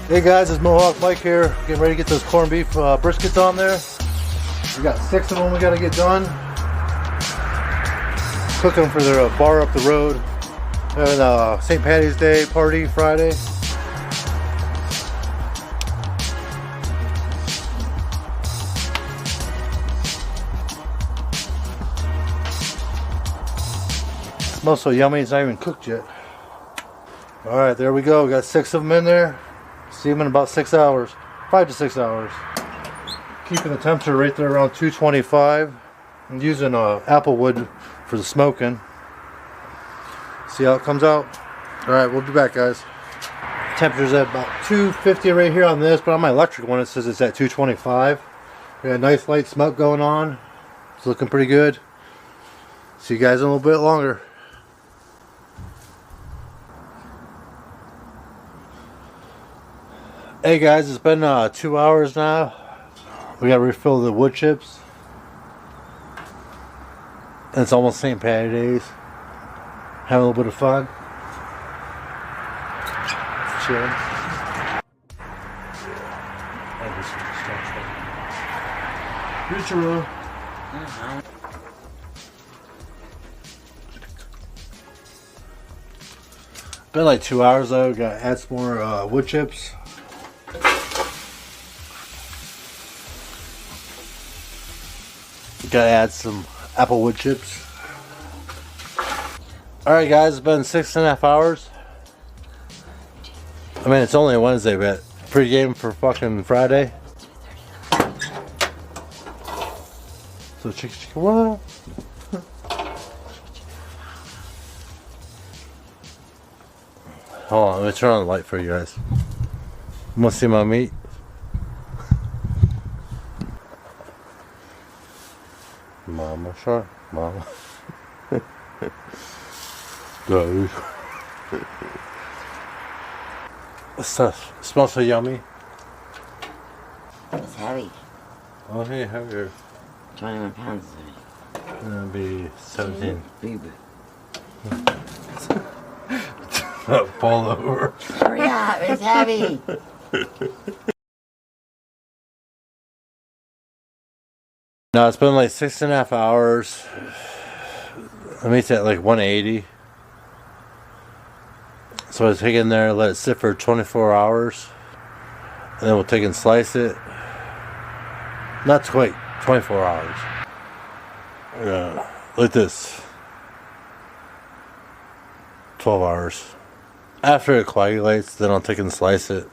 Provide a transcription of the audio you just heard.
Hey guys, it's MohawkMyke here. Getting ready to get those corned beef briskets on there. We got 6 of them we got to get done. Cooking them for their bar up the road. Having a St. Patty's Day party Friday. Smells so yummy, it's not even cooked yet. Alright, there we go. We got 6 of them in there. See them in about 6 hours. 5 to 6 hours. Keeping the temperature right there around 225. I'm using apple wood for the smoking. See how it comes out? Alright, we'll be back, guys. Temperature's at about 250 right here on this, but on my electric one it says it's at 225. We got a nice light smoke going on. It's looking pretty good. See you guys in a little bit longer. Hey guys, it's been 2 hours now. We gotta refill the wood chips. And it's almost St. Patty's Days. Having a little bit of fun. Chilling. Future. Been like 2 hours though. Gotta add some more wood chips. Gotta add some apple wood chips. Alright guys, it's been 6.5 hours. I mean, it's only a Wednesday, but pre-game for fucking Friday. So chicka chicka what? Hold on, let me turn on the light for you guys. You wanna see my meat? Mama shark, mama. Those. This stuff smells so yummy. It's heavy. Oh, hey, heavier. 21 pounds. That'd be 17. Baby. Fall over. Hurry up, it's heavy. No, it's been like 6.5 hours. Let me say like 180. So I take it in there, let it sit for 24 hours. And then we'll take and slice it. Not quite 24 hours. Like this. 12 hours. After it coagulates, then I'll take and slice it.